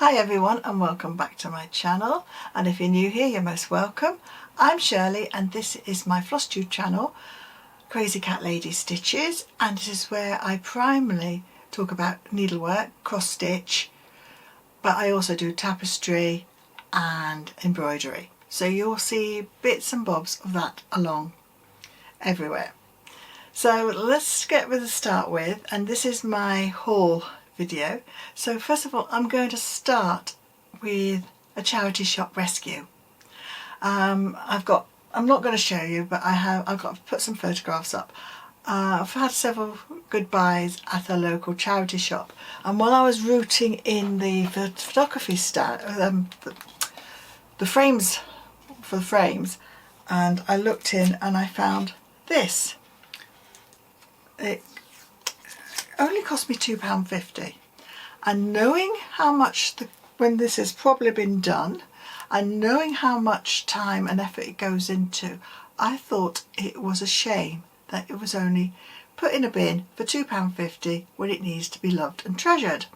Hi everyone and welcome back to my channel, and if you're new here you're most welcome. I'm Shirley and this is my flosstube channel, Crazy Cat Lady Stitches, and this is where I primarily talk about needlework, cross stitch, but I also do tapestry and embroidery. So you'll see bits and bobs of that along everywhere. So let's get with the start with, and this is my haul video. So first of all, I'm going to start with a charity shop rescue. I'm not going to show you, but I've got to put some photographs up. I've had several good buys at a local charity shop, and while I was rooting in the photography stand, the frames for the frames, and I looked in and I found this. It only cost me £2.50, and knowing how much when this has probably been done and knowing how much time and effort it goes into, I thought it was a shame that it was only put in a bin for £2.50 when it needs to be loved and treasured.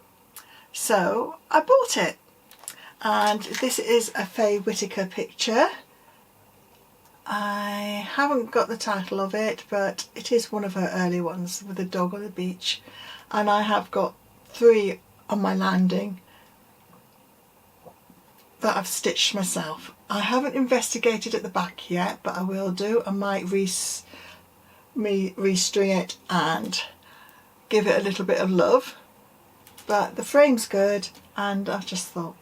So I bought it, and this is a Faye Whittaker picture. I haven't got the title of it, but it is one of her early ones with a dog on the beach, and I have got 3 on my landing that I've stitched myself. I haven't investigated at the back yet, but I will do. I might restring it and give it a little bit of love, but the frame's good, and I just thought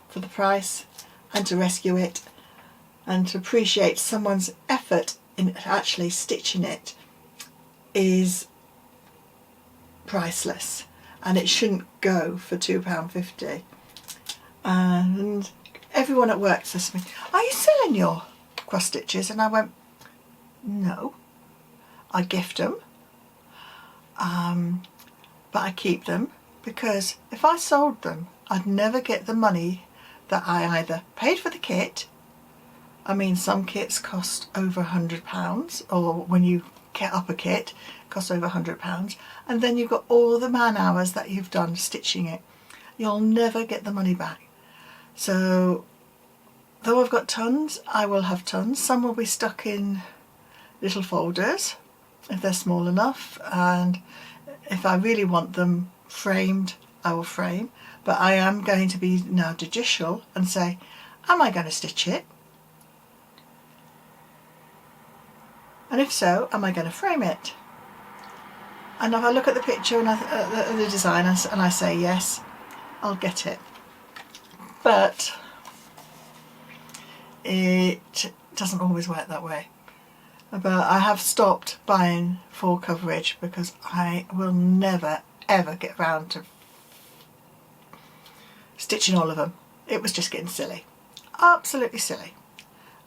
for the price and to rescue it and to appreciate someone's effort in actually stitching it is priceless, and it shouldn't go for £2.50. And everyone at work says to me, "Are you selling your cross stitches?" And I went, "No, I gift them, but I keep them, because if I sold them I'd never get the money that I either paid for the kit. I mean, some kits cost over £100, or when you get up a kit, it costs over £100, and then you've got all the man hours that you've done stitching it. You'll never get the money back. So though I've got tons, I will have tons. Some will be stuck in little folders if they're small enough, and if I really want them framed, I will frame. But I am going to be now judicial and say, am I going to stitch it? And if so, am I going to frame it? And if I look at the picture and the design and I say yes, I'll get it. But it doesn't always work that way. But I have stopped buying full coverage because I will never ever get around to stitching all of them. It was just getting silly, absolutely silly.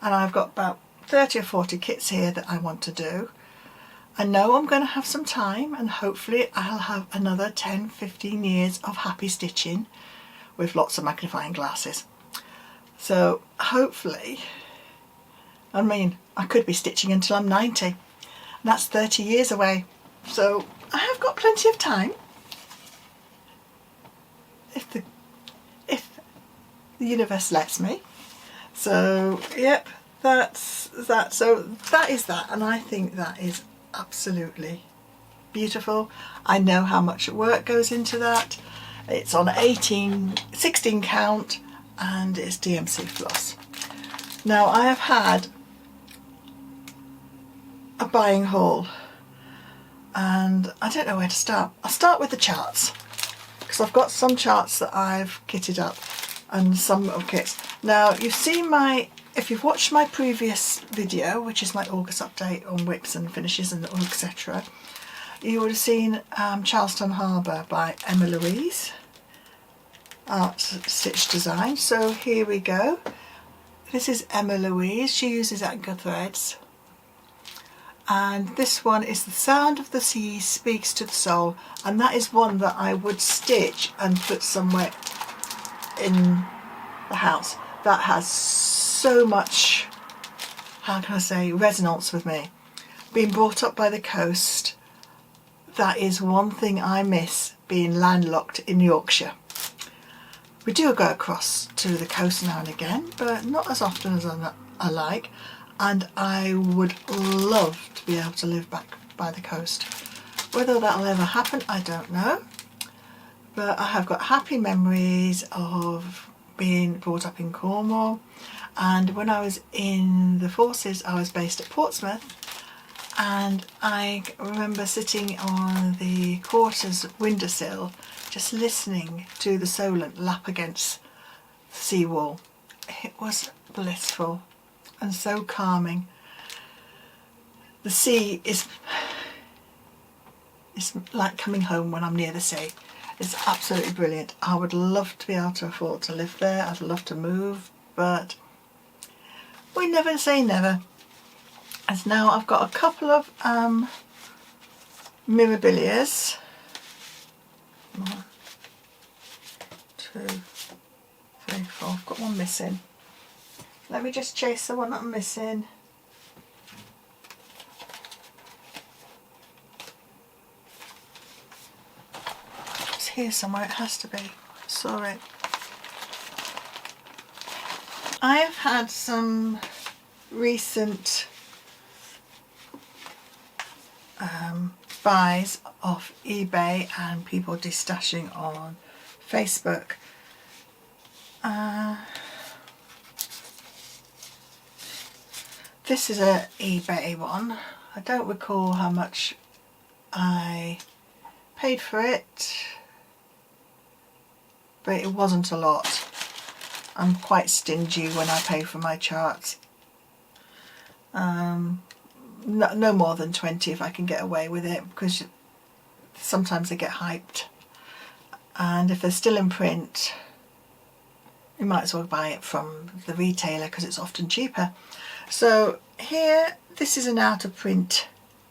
And I've got about 30 or 40 kits here that I want to do. I know I'm going to have some time, and hopefully I'll have another 10-15 years of happy stitching with lots of magnifying glasses. So hopefully, I mean, I could be stitching until I'm 90, and that's 30 years away. So I have got plenty of time if the universe lets me. So yep, that's that. So that is that, and I think that is absolutely beautiful. I know how much work goes into that. It's on 16 count, and it's DMC floss. Now I have had a buying haul, and I don't know where to start. I'll start with the charts, because I've got some charts that I've kitted up and some of kits. Now you've seen if you've watched my previous video, which is my August update on whips and finishes and etc., you would have seen Charleston Harbor by Emma Louise Art Stitch Design. So here we go. This is Emma Louise. She uses anchor threads, and this one is The Sound of the Sea Speaks to the Soul, and that is one that I would stitch and put somewhere in the house. That has so much, how can I say, resonance with me. Being brought up by the coast, that is one thing I miss, being landlocked in Yorkshire. We do go across to the coast now and again, but not as often as I like, and I would love to be able to live back by the coast. Whether that'll ever happen, I don't know, but I have got happy memories of being brought up in Cornwall, and when I was in the forces I was based at Portsmouth, and I remember sitting on the quarters windowsill just listening to the Solent lap against the seawall. It was blissful and so calming. The sea is like coming home when I'm near the sea. It's absolutely brilliant. I would love to be able to afford to live there. I'd love to move, but we never say never. As now I've got a couple of mirabilias. 1, 2, 3, 4. I've got one missing. Let me just chase the one that I'm missing. It's here somewhere, it has to be. Sorry. I have had some recent buys off eBay and people destashing on Facebook. This is an eBay one. I don't recall how much I paid for it, but it wasn't a lot. I'm quite stingy when I pay for my charts. No more than 20 if I can get away with it, because sometimes they get hyped, and if they're still in print you might as well buy it from the retailer because it's often cheaper. So here, this is an out of print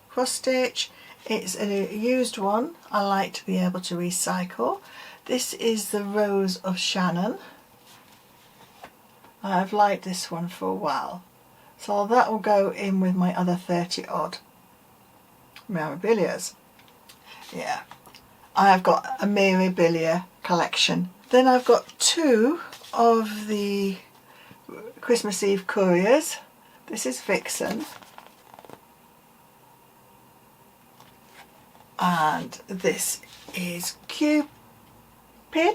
cross stitch. It's a used one. I like to be able to recycle. This is the Rose of Shannon. I've liked this one for a while, so that will go in with my other 30 odd Maribelias. Yeah, I've got a mirabilia collection. Then I've got 2 of the Christmas Eve couriers. This is Vixen and this is Cupid.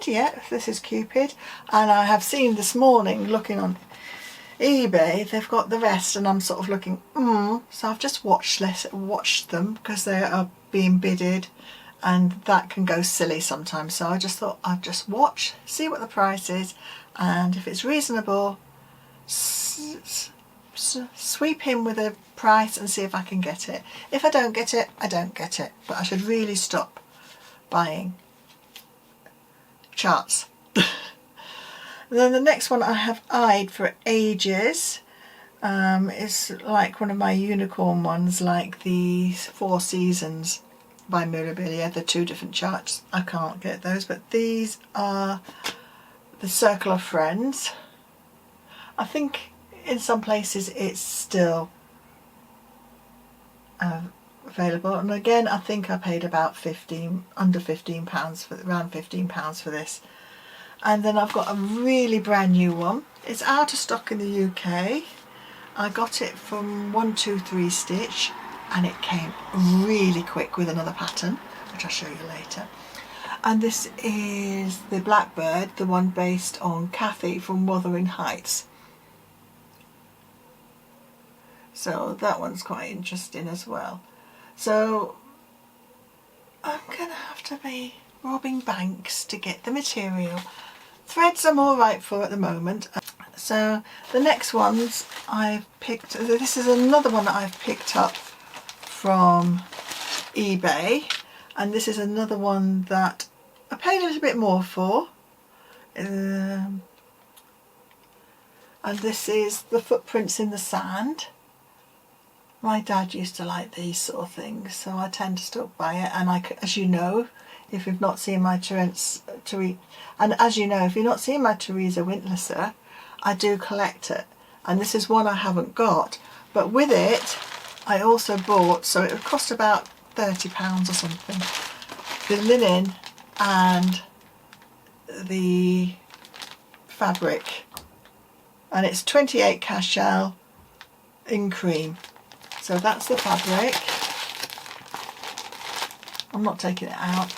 Yeah, this is Cupid, and I have seen this morning looking on eBay they've got the rest, and I'm sort of looking so I've just watched them because they are being bidded, and that can go silly sometimes, so I just thought I'd just watch, see what the price is, and if it's reasonable, sweep in with a price and see if I can get it. If I don't get it, I don't get it, but I should really stop buying charts. Then the next one I have eyed for ages is like one of my unicorn ones, like the 4 Seasons by Maribelius, the 2 different charts. I can't get those, but these are the Circle of Friends. I think in some places it's still available, and again I think I paid about under £15 for around £15 for this. And then I've got a really brand new one. It's out of stock in the UK. I got it from 123 Stitch and it came really quick with another pattern, which I'll show you later. And this is the Blackbird, the one based on Kathy from Wuthering Heights. So that one's quite interesting as well. So I'm gonna have to be robbing banks to get the material. Threads I'm alright for at the moment. So the next ones I've picked, this is another one that I've picked up from eBay, and this is another one that I paid a little bit more for. And this is the Footprints in the Sand. My dad used to like these sort of things, so I tend to still buy it. And as you know, if you've not seen my Teresa Wintlisser, I do collect it. And this is one I haven't got, but with it I also bought, so it would cost about £30 or something, the linen and the fabric, and it's 28 cashel in cream. So that's the fabric. I'm not taking it out.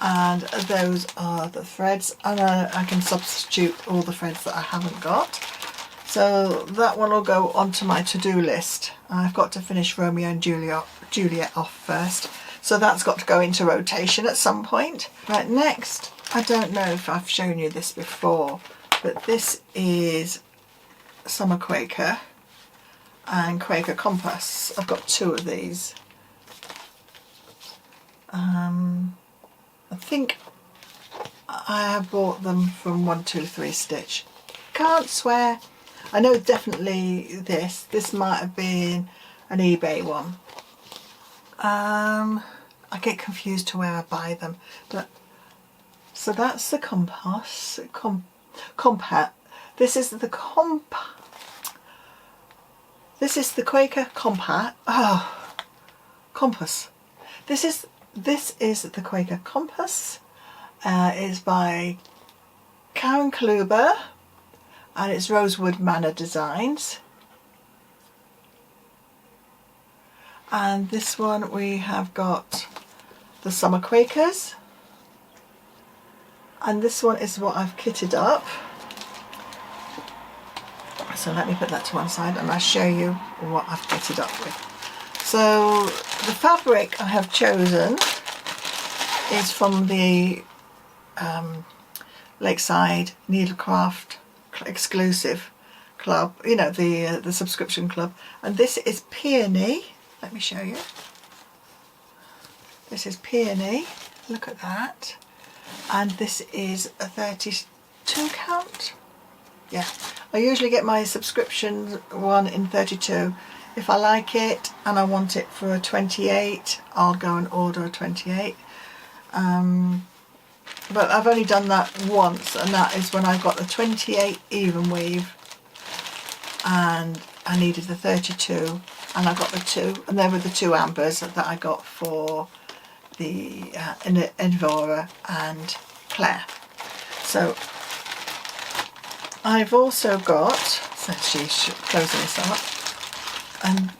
And those are the threads, and I can substitute all the threads that I haven't got. So that one will go onto my to-do list. I've got to finish Romeo and Juliet off first, so that's got to go into rotation at some point. Right, next, I don't know if I've shown you this before, but this is Summer Quaker and Quaker Compass. I've got 2 of these. I think I have bought them from 123 Stitch. Can't swear. I know definitely this might have been an eBay one. I get confused to where I buy them, but so that's the compass compact. This is the Quaker compact. Oh, compass. This is the Quaker Compass. It's by Karen Kluber, and it's Rosewood Manor Designs. And this one we have got the Summer Quakers, and this one is what I've kitted up. So let me put that to one side and I'll show you what I've kitted up with. So the fabric I have chosen is from the Lakeside Needlecraft exclusive club, you know, the subscription club, and this is Peony. Let me show you. This is Peony, look at that, and this is a 32 count. Yeah, I usually get my subscription one in 32. If I like it and I want it for a 28, I'll go and order a 28. But I've only done that once, and that is when I got the 28 even weave and I needed the 32, and I got the 2, and they were the 2 ambers that I got for the Evora and Claire. So I've also got, so she's closing this up, and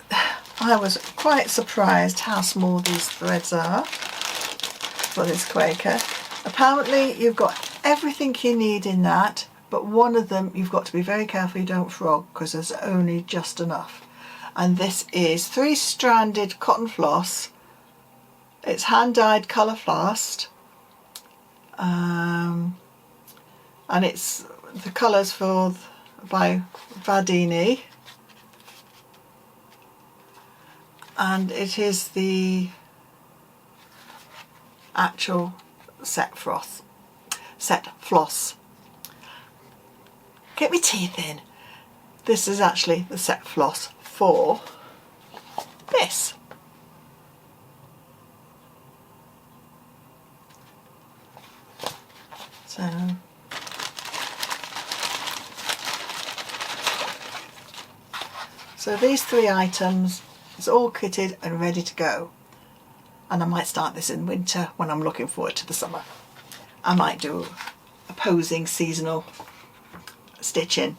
I was quite surprised how small these threads are for this Quaker. Apparently you've got everything you need in that, but one of them you've got to be very careful you don't frog, because there's only just enough. And this is 3-stranded cotton floss. It's hand-dyed colour flossed, and it's the colours by Vardini, and it is the actual set floss. Get my teeth in. This is actually the set floss for this. So these 3 items is all kitted and ready to go. And I might start this in winter when I'm looking forward to the summer. I might do a posing seasonal stitching.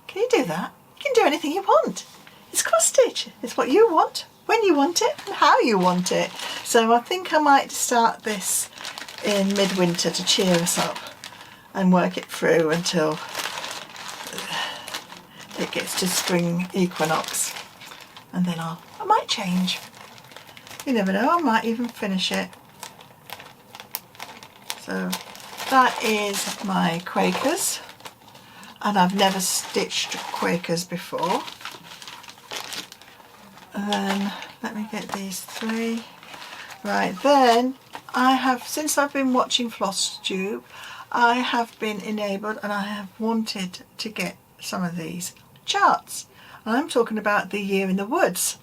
Can you do that? You can do anything you want. It's cross stitch. It's what you want, when you want it, and how you want it. So I think I might start this in midwinter to cheer us up and work it through until it gets to spring equinox, and then I might change. You never know, I might even finish it. So that is my Quakers, and I've never stitched Quakers before. And then let me get these 3. Right, then I have, since I've been watching flosstube, I have been enabled and I have wanted to get some of these charts. And I'm talking about the Year in the Woods.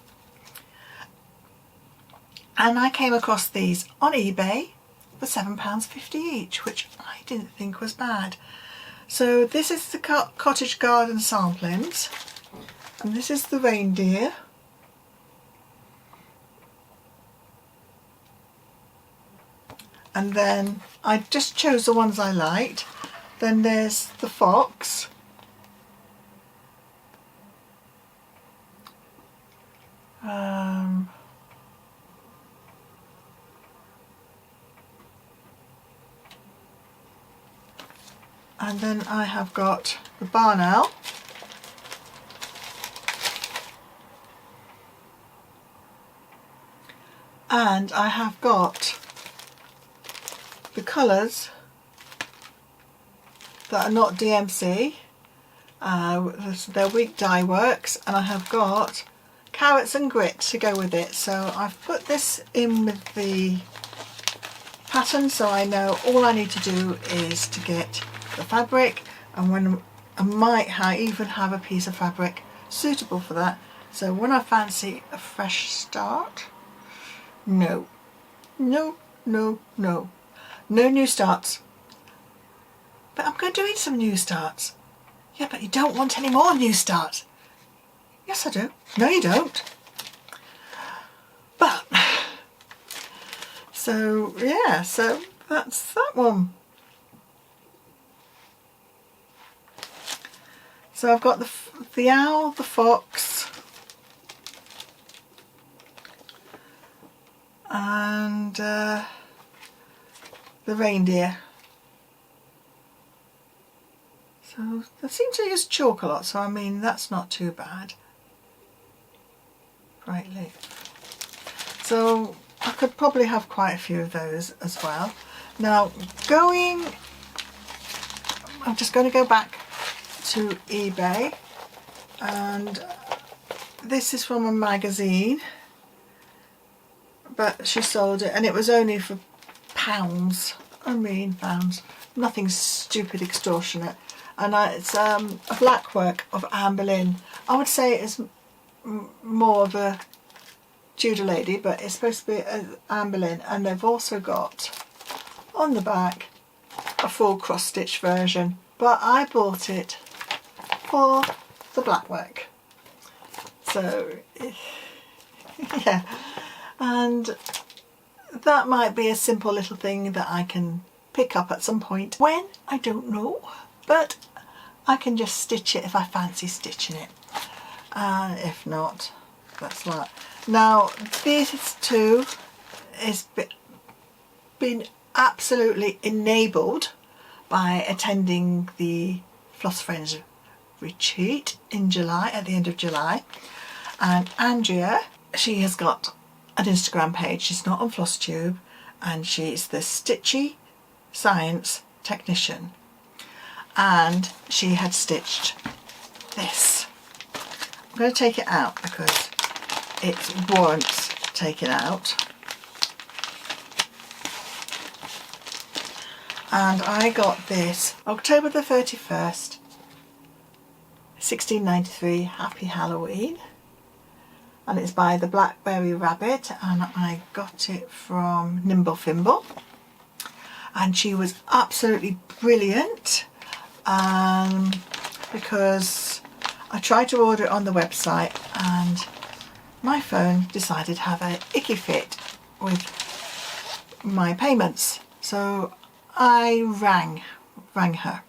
And I came across these on eBay for £7.50 each, which I didn't think was bad. So this is the cottage garden samplings, and this is the reindeer. And then I just chose the ones I liked, Then there's the fox. And then I have got the barn owl. And I have got the colours that are not DMC. They're weak dye works, and I have got carrots and grit to go with it. So I've put this in with the pattern, so I know all I need to do is to get the fabric, and when I might even have a piece of fabric suitable for that. So when I fancy a fresh start, no new starts. But I'm going to do some new starts. Yeah, but you don't want any more new starts. Yes I do. No you don't. But so yeah, so that's that one. So I've got the owl, the fox, and the reindeer. So they seem to use chalk a lot, so I mean that's not too bad. Bright leaf. So I could probably have quite a few of those as well. Now I'm just going to go back to eBay, and this is from a magazine, but she sold it and it was only for pounds. I mean pounds, nothing stupid extortionate. And it's a black work of Anne Boleyn. I would say it's more of a Tudor lady, but it's supposed to be Anne Boleyn. And they've also got on the back a full cross stitch version, but I bought it for the black work. So yeah, and that might be a simple little thing that I can pick up at some point. When? I don't know, but I can just stitch it if I fancy stitching it. If not, that's that. Now this too has been absolutely enabled by attending the Floss Friends retreat in July, at the end of July. And Andrea, she has got an Instagram page. She's not on flosstube, and she's the Stitchy Science Technician, and she had stitched this. I'm going to take it out because it warrants taking out. And I got this October the 31st 1693, Happy Halloween, and it's by the Blackberry Rabbit, and I got it from Nimble Fimble, and she was absolutely brilliant, because I tried to order it on the website and my phone decided to have an icky fit with my payments, so I rang her.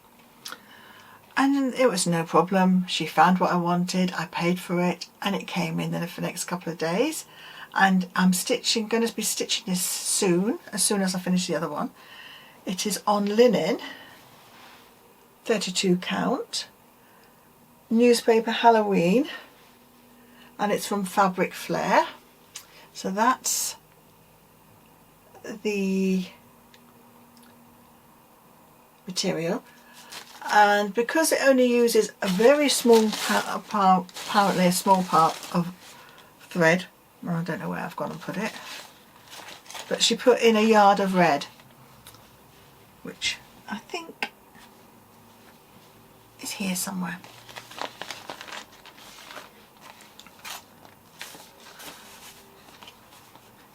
And it was no problem. She found what I wanted, I paid for it, and it came in for the next couple of days. And I'm going to be stitching this soon, as soon as I finish the other one. It is on linen, 32 count, newspaper Halloween, and it's from Fabric Flair. So that's the material. And because it only uses a very small apparently a small part of thread, well, I don't know where I've gone and put it, but she put in a yard of red, which I think is here somewhere.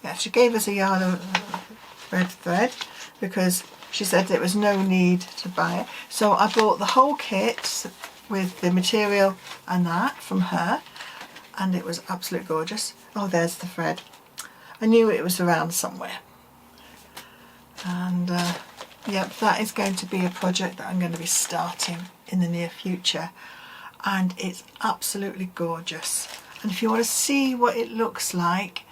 Yeah, she gave us a yard of red thread because she said there was no need to buy it. So I bought the whole kit with the material and that from her, and it was absolutely gorgeous. Oh, there's the thread. I knew it was around somewhere. And Yep, that is going to be a project that I'm going to be starting in the near future, and it's absolutely gorgeous. And if you want to see what it looks like,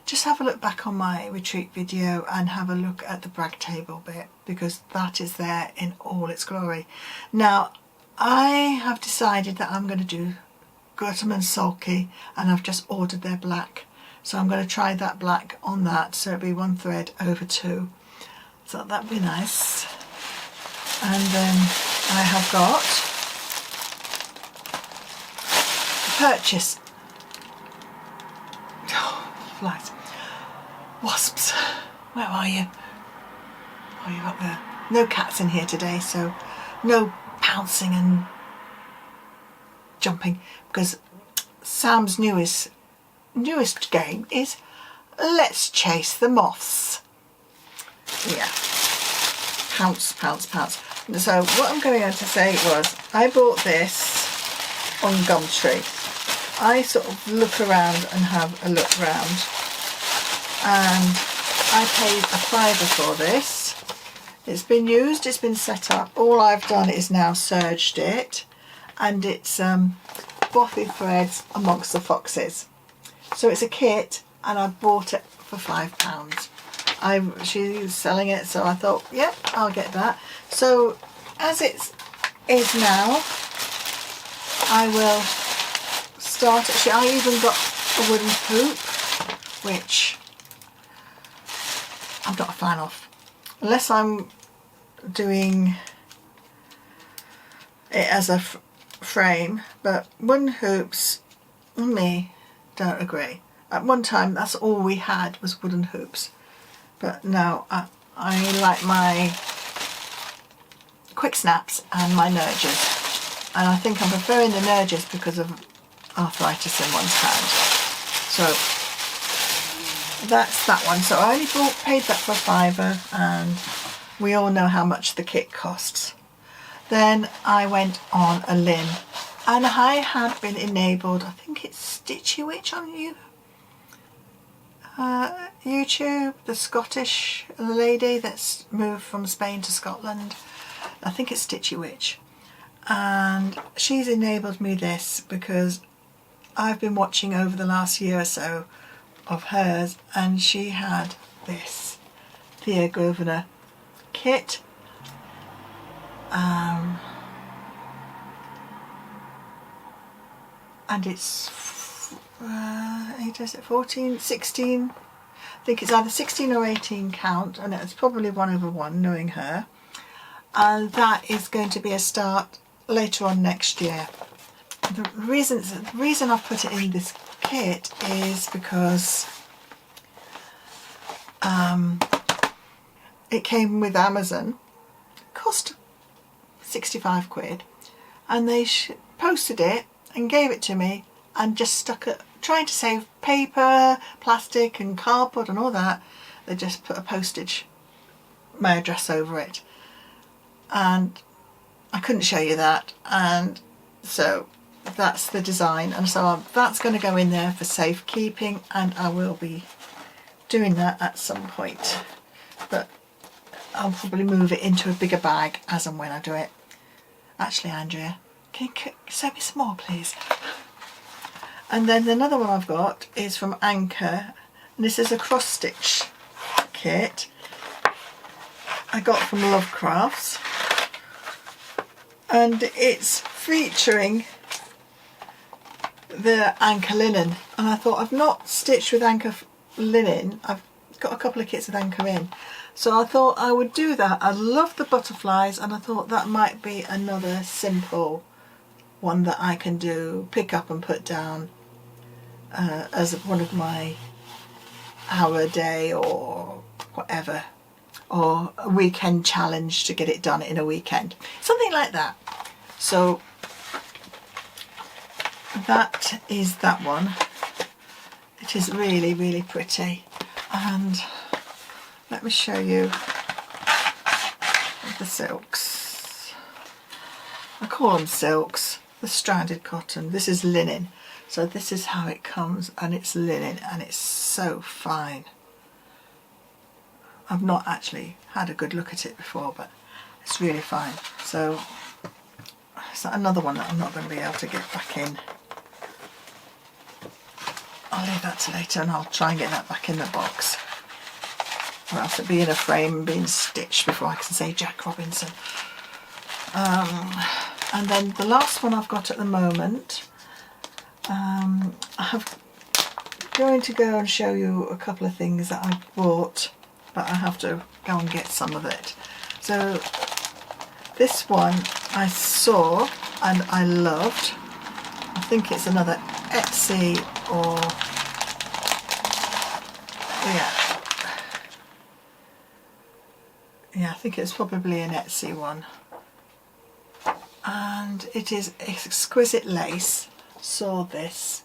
just have a look back on my retreat video and have a look at the brag table bit, because that is there in all its glory. Now, I have decided that I'm going to do Guttman Sulky, and I've just ordered their black. So I'm going to try that black on that, so it'll be 1 thread over 2. So that'd be nice. And then I have got a purchase. Oh, flies. Wasps, where are you? Oh, you're up there. No cats in here today, so no pouncing and jumping, because Sam's newest game is Let's Chase the Moths. Yeah, pounce, pounce, pounce. So what I'm going to say was, I bought this on Gumtree. I sort of look around and have a look round, and I paid £5 for this. It's been used, it's been set up. All I've done is now serged it, and it's bothy threads amongst the foxes. So it's a kit, and I bought it for £5. She's selling it, so I thought, yep, I'll get that. So as it is now, I will start. Actually, I even got a wooden hoop, which I'm not a fan of, unless I'm doing it as a frame. But wooden hoops, me, don't agree. At one time, that's all we had was wooden hoops. But now I like my quick snaps and my nurges, and I think I'm preferring the nurges because of arthritis in one's hand. So that's that one. So I only paid that for £5, and we all know how much the kit costs. Then I went on a Lynn, and I had been enabled, I think it's Stitchy Witch on YouTube, the Scottish lady that's moved from Spain to Scotland. I think it's Stitchy Witch, and she's enabled me this because I've been watching over the last year or so of hers, and she had this Thea Governor kit. And it's 14, 16, I think it's either 16 or 18 count, and it's probably 1/1 knowing her, and that is going to be a start later on next year. The reason I've put it in this kit is because it came with Amazon, cost £65, and they posted it and gave it to me, and just stuck it, trying to save paper, plastic and cardboard and all that. They just put a postage, my address over it, and I couldn't show you that, and so that's the design, and so that's going to go in there for safekeeping, and I will be doing that at some point, but I'll probably move it into a bigger bag as and when I do it. Actually, Andrea, can you send me some more, please? And then another one I've got is from Anchor, and this is a cross stitch kit I got from Lovecrafts, and it's featuring the Anchor linen, and I thought, I've not stitched with Anchor linen, I've got a couple of kits with Anchor in, so I thought I would do that. I love the butterflies, and I thought that might be another simple one that I can do, pick up and put down as one of my hour a day or whatever, or a weekend challenge to get it done in a weekend, something like that. So that is that one. It is really, really pretty, and let me show you the silks. I call them silks, the stranded cotton. This is linen, so this is how it comes, and it's linen, and it's so fine. I've not actually had a good look at it before, but it's really fine. So it's another one that I'm not going to be able to get back in. I'll leave that to later, and I'll try and get that back in the box. It'll have to be in a frame and being stitched before I can say Jack Robinson. And then the last one I've got at the moment, I'm going to go and show you a couple of things that I bought, but I have to go and get some of it. So this one I saw and I loved. I think it's another Etsy or yeah, I think it's probably an Etsy one. And it is Exquisite Lace. Saw this,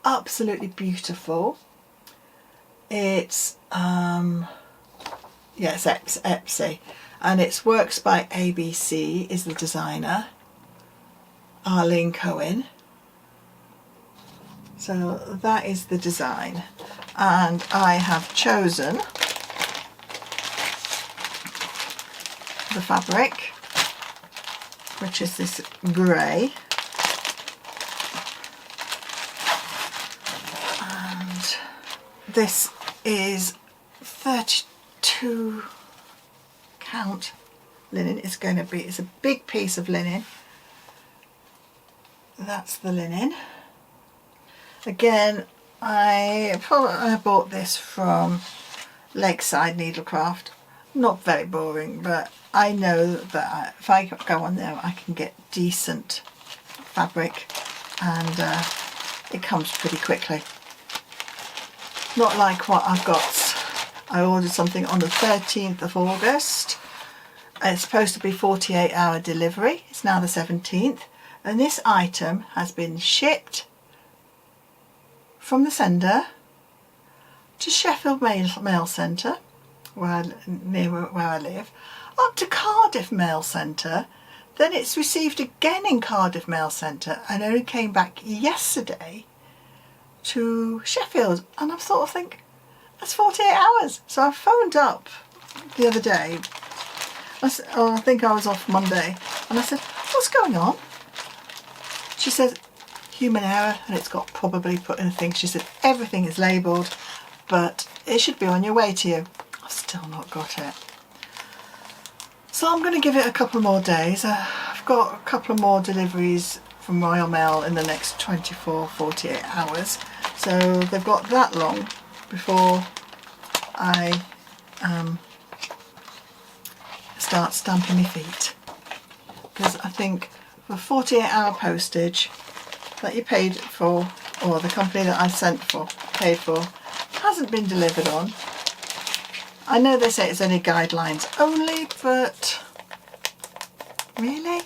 absolutely beautiful. It's it's Etsy, and it's Works by ABC is the designer, Arlene Cohen. So that is the design, and I have chosen the fabric, which is this grey, and this is 32 count linen. It's a big piece of linen. That's the linen. Again, I bought this from Lakeside Needlecraft. Not very boring, but I know that if I go on there I can get decent fabric, and it comes pretty quickly. Not like what I've got. I ordered something on the 13th of August. It's supposed to be 48-hour delivery. It's now the 17th, and this item has been shipped from the sender to Sheffield Mail Centre, near where I live, up to Cardiff Mail Centre. Then it's received again in Cardiff Mail Centre, and only came back yesterday to Sheffield. And I'm sort of thinking, that's 48 hours. So I phoned up the other day. I think I was off Monday, and I said, what's going on? She says, human error, and it's got probably put in a thing. She said, everything is labelled, but it should be on your way to you. I've still not got it. So I'm going to give it a couple more days. I've got a couple of more deliveries from Royal Mail in the next 48 hours. So they've got that long before I start stamping my feet. Because I think for 48-hour postage that you paid for, or the company that I paid for, hasn't been delivered on. I know they say it's only guidelines only, but really?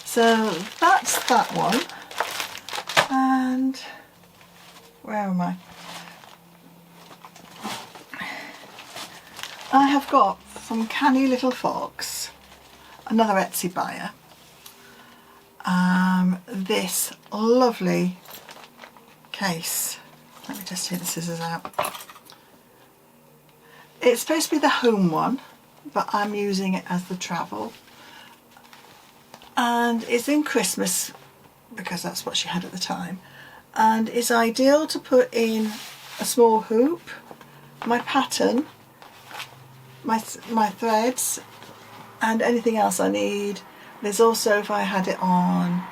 So that's that one. And where am I? I have got from Canny Little Fox, another Etsy buyer, this lovely case. Let me just take the scissors out. It's supposed to be the home one, but I'm using it as the travel. And it's in Christmas, because that's what she had at the time. And it's ideal to put in a small hoop, my pattern, my threads, and anything else I need. There's also, if I had it on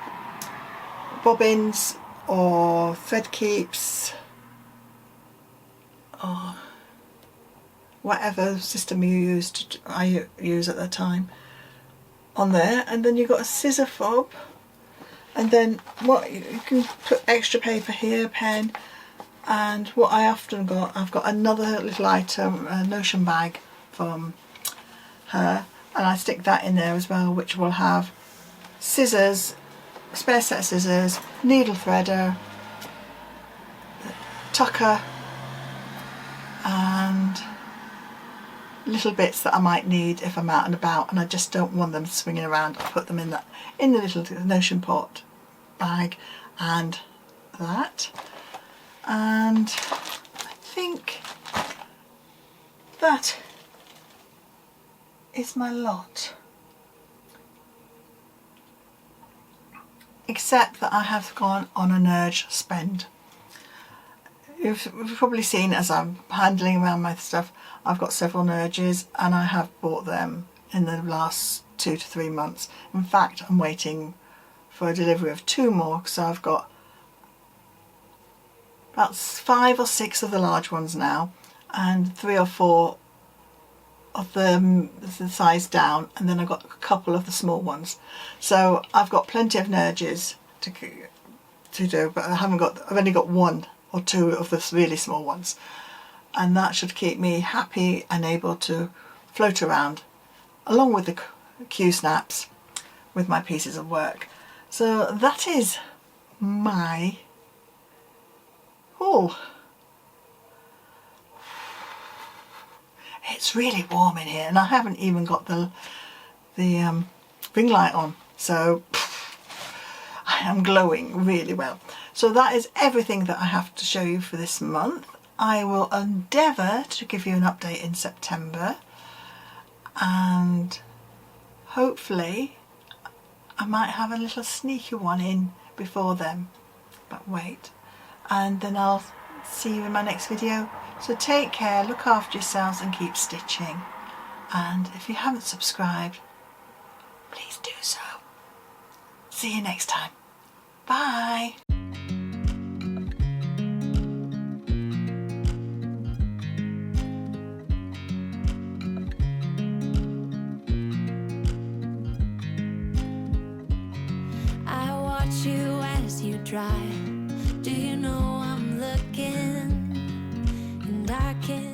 bobbins or thread keeps or whatever system I use at the time, on there. And then you've got a scissor fob, and then what you can put extra paper here, pen, and what I often got, I've got another little item, a notion bag from her, and I stick that in there as well, which will have scissors, spare set of scissors, needle threader, tucker, and little bits that I might need if I'm out and about and I just don't want them swinging around. I put them in the little notion pot bag, and that, and I think that is my lot. Except that I have gone on an urge spend. You've probably seen as I'm handling around my stuff, I've got several Nerges and I have bought them in the last 2 to 3 months. In fact, I'm waiting for a delivery of 2 more, so I've got about 5 or 6 of the large ones now and 3 or 4 of the size down, and then I've got a couple of the small ones. So I've got plenty of Nerges to do, but I've only got 1 or 2 of the really small ones, and that should keep me happy and able to float around along with the Q-snaps with my pieces of work. So that is my haul. It's really warm in here and I haven't even got the ring light on, so I am glowing really well. So that is everything that I have to show you for this month. I will endeavour to give you an update in September, and hopefully I might have a little sneaky one in before then, but wait, and then I'll see you in my next video. So take care, look after yourselves and keep stitching, and if you haven't subscribed, please do so. See you next time. Bye. You as you dry, do you know I'm looking, and I can